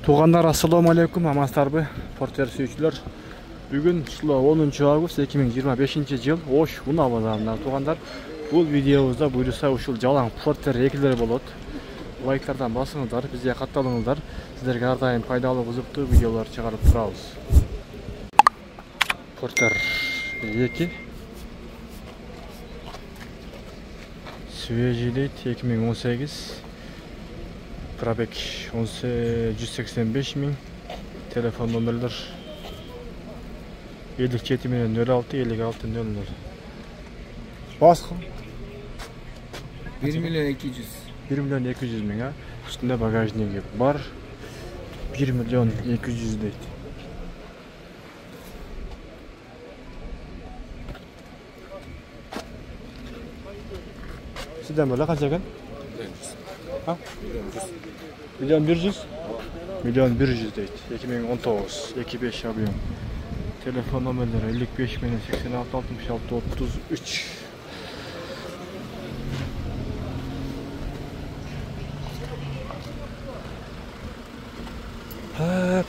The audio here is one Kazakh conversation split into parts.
Туғандар, ассаламу алейкум, амансыздарбы, Портер сүйүүчүлөр. Бүгүн 10 август 2025 жыл Ош Уна базарында туғандар. Бул видеобузда буюрса ушул жалаң Портер 2-лер болот. Лайктардан басыңыздар, бизге катталыңыздар. Сиздерге ар дайым пайдалуу, кызыктуу видеолор чыгарып турабыз. Портер 2 свежий дейт, 2018. Пробег 185 000, телефон номерлер 57 06 56 00. Басқы 1 миллион 200. 1 миллион 200 000, үстінде багажнигі бар. 1 миллион 200 дейді. Сізден бөлі қанша екен? Миллион 100? Миллион 100 дейді. 2019, 2.5 объем. Телефон номерлері 55 86 66 33.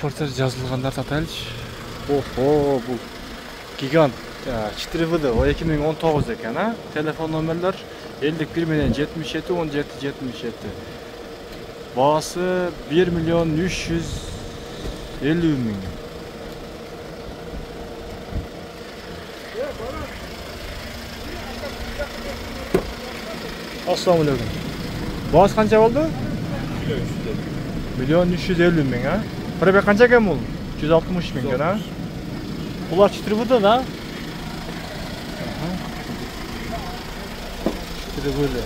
Портер жазылғандар татайлыш. Охо, бұл гигант 4VD, о 2019 екен, телефон номерлер 51 77 17 77. Bağısı 1 milyon 350 bin. Assalamu alaikum. Bağısı kança oldu? Milyon 350 bin ha. Para kança kem oldu? 160 bin ha. Bunlar çıtırıvıdı da. Çıtırıvıdı.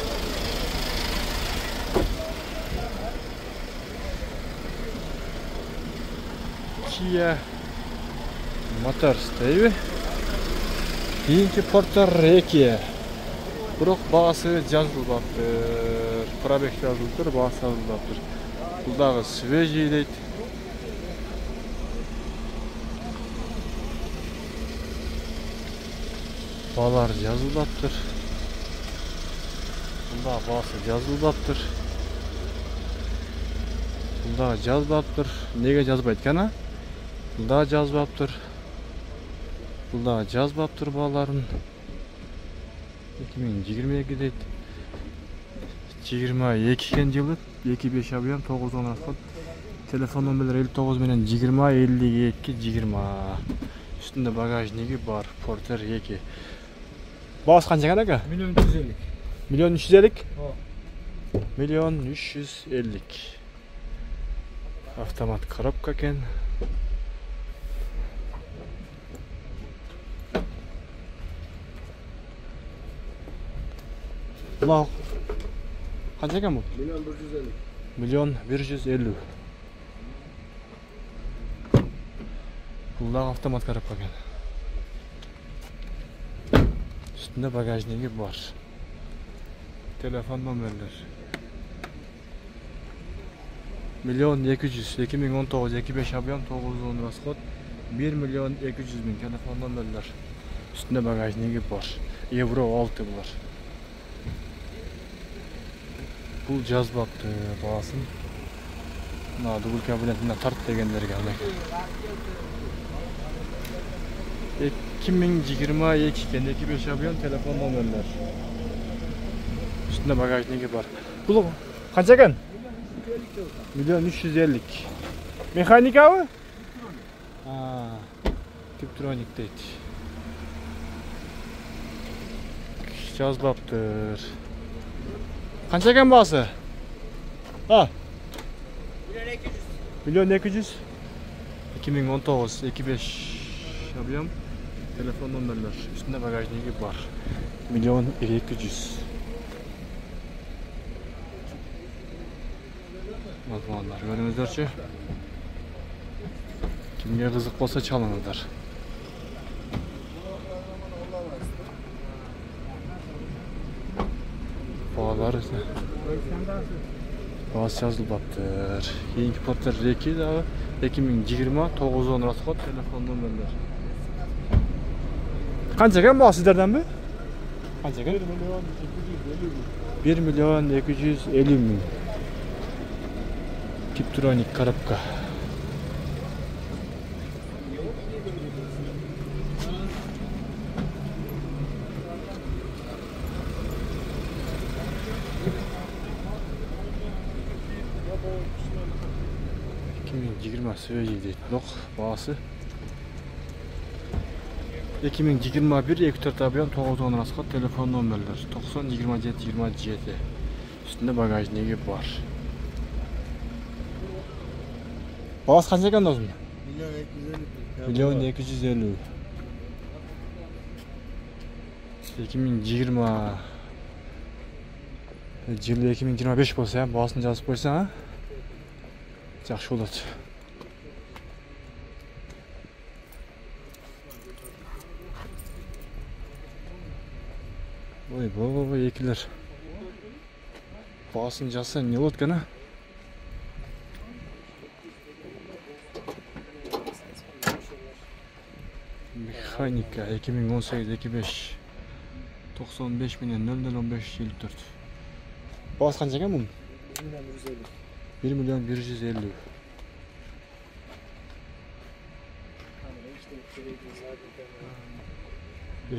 Kia Motors deybi. Keyinki Porter 2. Biroq бағасы жазылбаптыр. Пробег жазылыптыр, бағасы жазылбаптыр. Бұл дағы свежий дейді. Бағалар жазылбаптыр. Бұл дағы бағасы жазылбаптыр. Бұл дағы жазбаптыр. Неге жазбайды екен? Бұлда жазбаптыр. Бұлда жазбаптыр баларын. 2022 дейді. 22 кен жылы. 2.5 объем, 9-10 расход. Телефон номерлер 59 менен 20 52 20. Үстінде багажнигі бар. Портер 2. Бағасы қанша екен ака? Миллион 350. Миллион 350? Миллион 350. Автомат коробка екен. Бұлау қанша екен бұл? Миллион 150. Миллион 150. Бұлдағы автомат коробка екен. Үстінде багажнигі бар. Телефон номерлер. Миллион 200, 2019, 2.5 объем, 9-10 расход. 1 миллион 200 000 телефон номерлер. Үстінде багажнигі бар. Евро 6 бұлар. Бұл жазбапты бағасын. Дубл кабинетіне тарт дегендерге алайық. 2022 кен 2.5 объем, телефон номерлер. Үстінде багажнигі бар. Бұл қанша екен? Миллион 350. Механика ау? Типтроник дейді. Жазбаптыр. Қанша екен бағасы? Миллион 200. 2019 2.5 объем, телефон номерлер. Үстінде багажнигі бар. Миллион 200. Мазмуандар көріңіздерші. Кімге қызық болса чалыңыздар. Бағалары бағасы жазылбаптыр. Кейінгі Портер 2 дағы 2020 9-10 расход, телефон номерлер. Қанша екен бағасы сіздерден бе? Қанша екен? 1 миллион 250 000. Tiptronic коробка. 2020 Sveji deydi. Yok, bağısı. 2021 24 abiyan 9-10 raskat telefon numaralar 90 27 27 üstünde bagajnigi var. Bağısı kaç ekan dostum? 1.250. 2020 yılı 2025 bolsa ham bağısını жазып qo'ysa ha? Жақсы болады. Ой, баба, екілер. Bağısını жазса не болады екен? Mexanika 2018-25 95 milyon 0015 54. Bağısı kaç ekan bunun? 1 milyon 150. Hmm.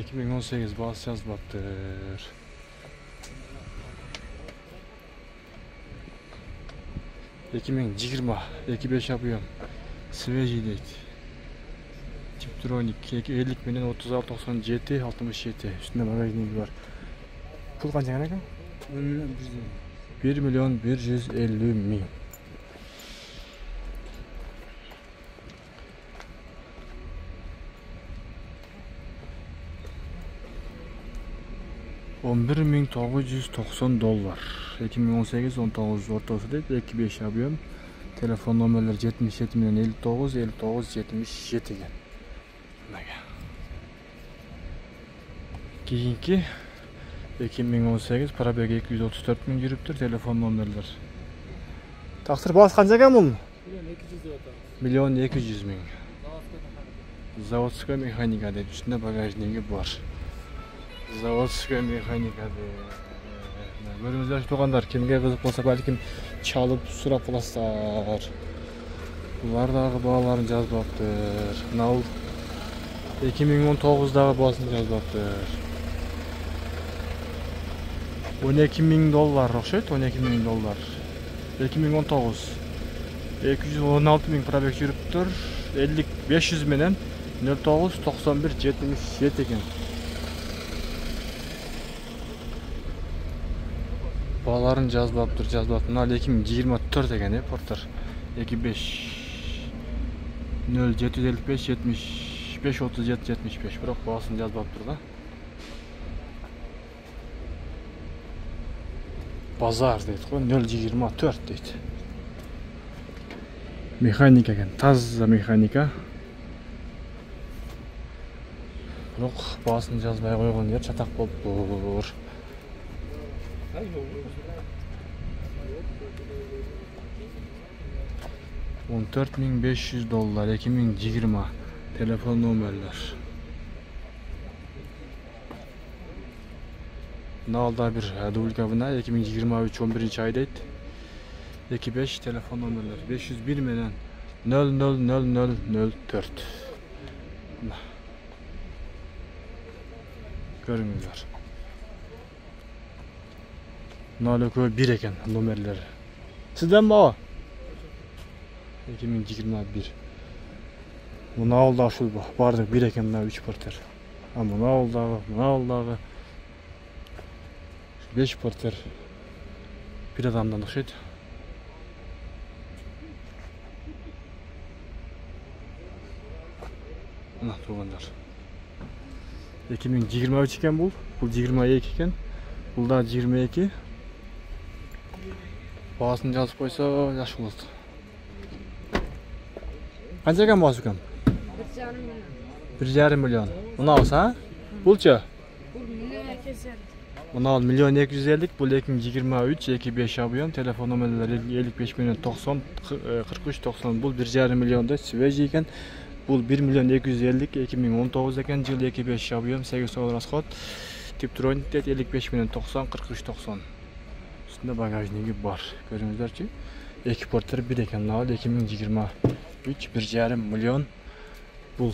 2018 bağısı yazmaktır. 2020 25 yapıyorum. Sveji deydi. Tiptronik 50 milyon 36 97 67. Üstünde bagajnigi var. Pul kaç ekan? 1 milyon 150 bin. $11.990 2018-19 ortası deyip 25 yapıyorum. Telefon numaraları 77 milyon 59 59 77 gen. Keyinki 2018 parabeg 234 bin yürüptür telefon numaralar. Taksir bağısı kaç ekan bunun? 1 200 bin. Zavodskaya mexanika deyip üstünde bagajnigi var. Zavodskaya mexanika deyip. Görüңүздөр тугандар, кимге кызык болсо балким чалып сурап каласыздар. Булар дагы бааларын жазбаптыр. Мынау 2019-дагы баасын жазбаптыр. $12.000 окшойт, $12.000. 2019 216 bin пробег жүрүптүр. 500 менен 09 91 77 экен. Bağların жазбаптыр. Мына 2024 деген порттар. 25 0755 75 37 75. Бирок баасын жазбаптыр да. Базар дейт го, 024 дейт. Механика экен, таза механика. Бирок баасын жазбай койгон жер чатак болуптур. $14.500 2020 telefon numaralar. Nalda bir dubulka buna 2023 11. ayda 25 telefon numaralar 501 menen 000004. Görüңүздөр. Naloko 1 eken numarları. Sizden mi o? 2021. Buna oldu şu bardak 1 eken daha 3 porter. Ama buna oldu 5 porter. Bir adamdan okşaydı. Ana tuğanlar. 2023 iken bu 22 iken. Bu da 22. Bağısını жазып қойса, yaxşı болады. Қанша екен бағасы екен? 1,5 миллион. Мынау са? Бұлчы? Мынау 1.250.000, бұл 2023 25 абыйон, телефон номерлері 55 миллион 90 43 90, бұл 1,5 миллионда свежий екен. Бұл 1.250.000 2019 екен, жыл 25 абыйон 8 расход. Tiptronik 55 milyon 90 43 90. Üstünde bagajnigi var. Görüңүздөр. 2 porter 1 eken nal 2023 1,5 milyon. Bul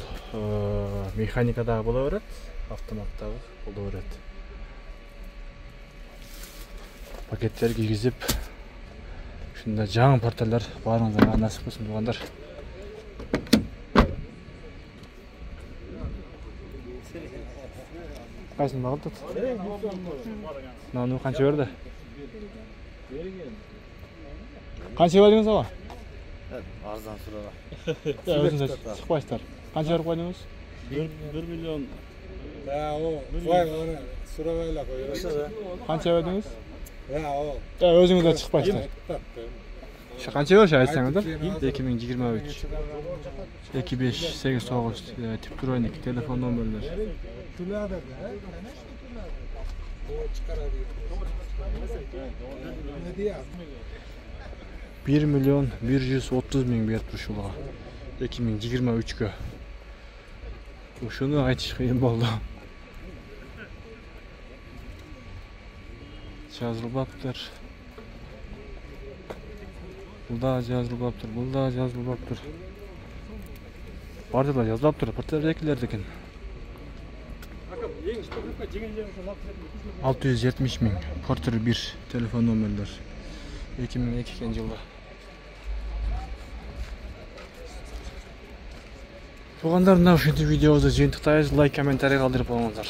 mexanikada bulaverет, avtomatdagı bulaverет. Paketler giygizip Ушундай жаңы портерлер барыңыздарга насип болсун туугандар. Кайсын багылды? Мынаны канча берди? Канча бердиңиз ага? Арзан сурага. Өзүңүз чыкпайсыздар. Канча берип койдуңуз? 1 миллион. Сурабайла коюyor. Канча бердиңиз? Özüңüz Өзүңүз чыкпайсыздар. Канча бериш айтсаңыздар? 2023 2589 тип туройник телефон номерлер. 1 milyon 130 ming berip turушулар 2023'gө. Ушуну айтыш кыйын болду. Жазылбаптыр. Булда жазылбаптыр, булда жазылбаптыр. Бардыла жазылбаптыр, портерлердики экен. 670 ming Porter 1 telefon номерлер 2002 жылы. Тугандар, мына ушинтип видеобузду жыйынтыктайбыз. Лайк, комментарий калтырып коюңуздар.